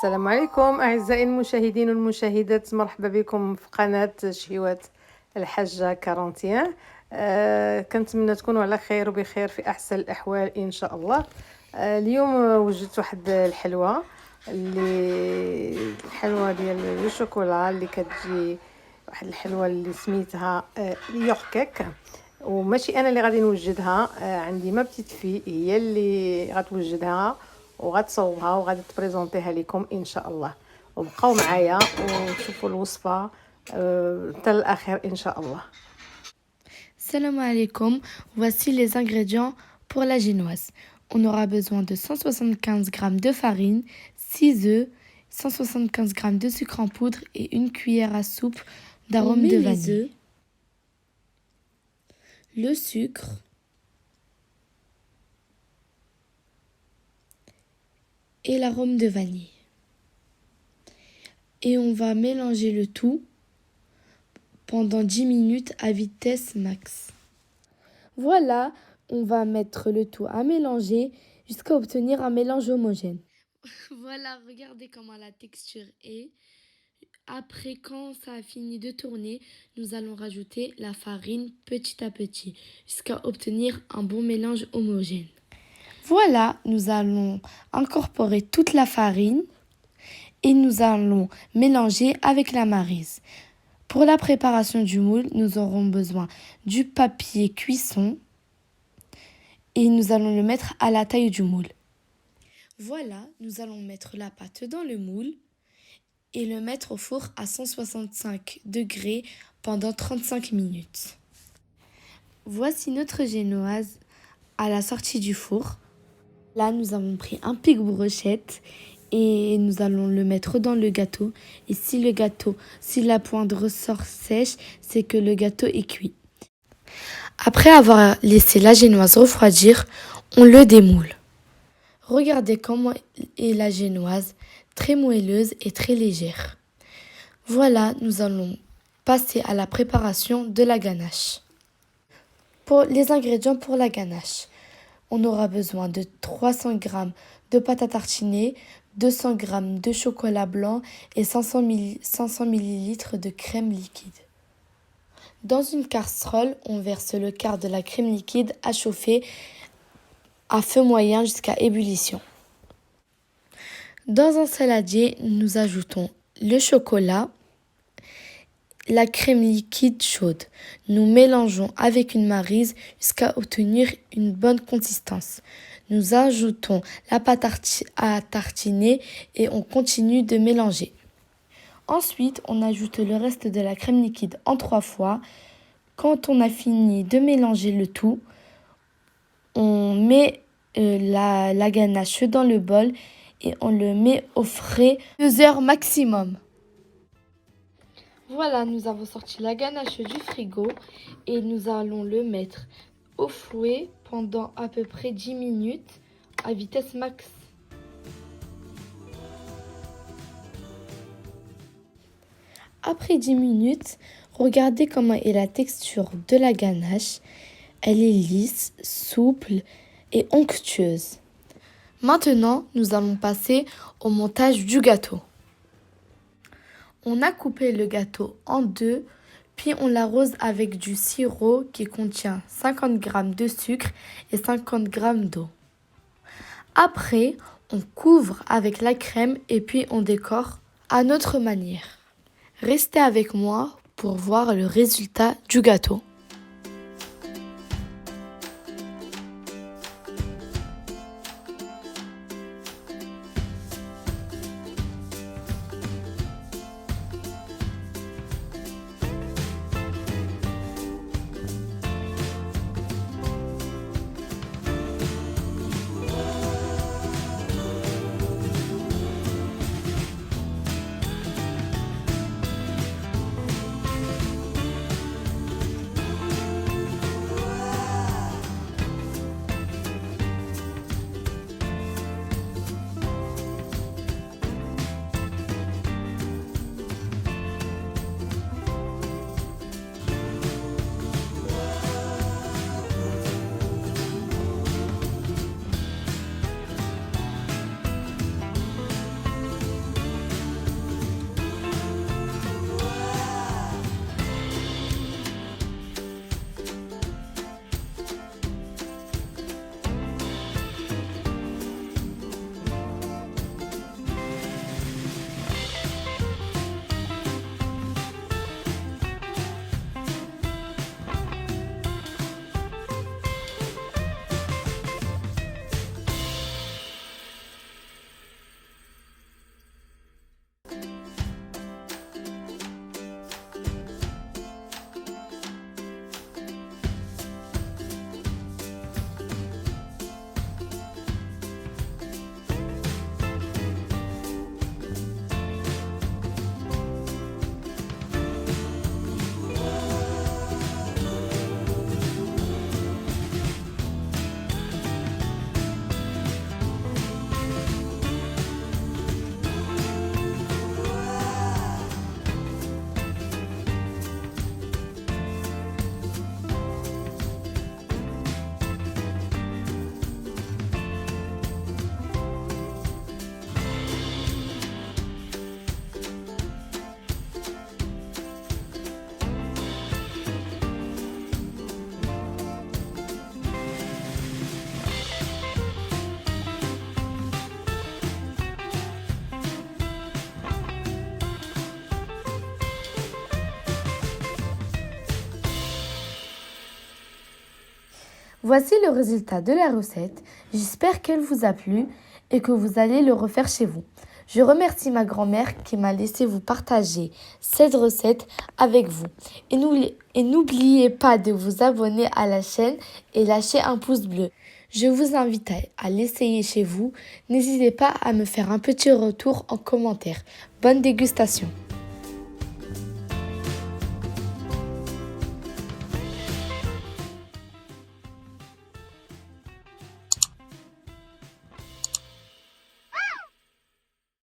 السلام عليكم أعزائي المشاهدين والمشاهدات، مرحبا بكم في قناة شهيوات الحاجة 41. كنتمنى تكونوا على خير وبخير في أحسن الأحوال إن شاء الله. اليوم وجدت واحد الحلوى، الحلوى ديال الشوكولا اللي كتجي واحد الحلوى اللي سميتها يوركيك، وماشي انا اللي غادي نوجدها. عندي ما بتيت في هي اللي غتوجدها وغتصوبها وغادي تبريزونطيها لكم ان شاء الله. وبقاو معايا وشوفوا الوصفه حتى الاخير ان شاء الله. Salam alaikum, voici les ingrédients pour la génoise. On aura besoin de 175 g de farine, 6 œufs, 175 g de sucre en poudre et une cuillère à soupe d'arôme de vanille. Le sucre, et l'arôme de vanille. Et on va mélanger le tout pendant 10 minutes à vitesse max. Voilà, on va mettre le tout à mélanger jusqu'à obtenir un mélange homogène. Voilà, regardez comment la texture est. Après, quand ça a fini de tourner, nous allons rajouter la farine petit à petit jusqu'à obtenir un bon mélange homogène. Voilà, nous allons incorporer toute la farine et nous allons mélanger avec la maryse. Pour la préparation du moule, nous aurons besoin du papier cuisson et nous allons le mettre à la taille du moule. Voilà, nous allons mettre la pâte dans le moule et le mettre au four à 165 degrés pendant 35 minutes. Voici notre génoise à la sortie du four. Là, nous avons pris un pic brochette et nous allons le mettre dans le gâteau. Et si la pointe ressort sèche, c'est que le gâteau est cuit. Après avoir laissé la génoise refroidir, on le démoule. Regardez comment est la génoise, très moelleuse et très légère. Voilà, nous allons passer à la préparation de la ganache. Pour les ingrédients pour la ganache, on aura besoin de 300 g de pâte à tartiner, 200 g de chocolat blanc et 500 ml de crème liquide. Dans une casserole, on verse le quart de la crème liquide à chauffer à feu moyen jusqu'à ébullition. Dans un saladier, nous ajoutons le chocolat, la crème liquide chaude. Nous mélangeons avec une maryse jusqu'à obtenir une bonne consistance. Nous ajoutons la pâte à tartiner et on continue de mélanger. Ensuite, on ajoute le reste de la crème liquide en 3 fois. Quand on a fini de mélanger le tout, on met la ganache dans le bol et on le met au frais 2 heures maximum. Voilà, nous avons sorti la ganache du frigo et nous allons le mettre au fouet pendant à peu près 10 minutes à vitesse max. Après 10 minutes, regardez comment est la texture de la ganache. Elle est lisse, souple et onctueuse. Maintenant, nous allons passer au montage du gâteau. On a coupé le gâteau en 2, puis on l'arrose avec du sirop qui contient 50 g de sucre et 50 g d'eau. Après, on couvre avec la crème et puis on décore à notre manière. Restez avec moi pour voir le résultat du gâteau. Voici le résultat de la recette. J'espère qu'elle vous a plu et que vous allez le refaire chez vous. Je remercie ma grand-mère qui m'a laissé vous partager cette recette avec vous. Et n'oubliez pas de vous abonner à la chaîne et lâcher un pouce bleu. Je vous invite à l'essayer chez vous. N'hésitez pas à me faire un petit retour en commentaire. Bonne dégustation!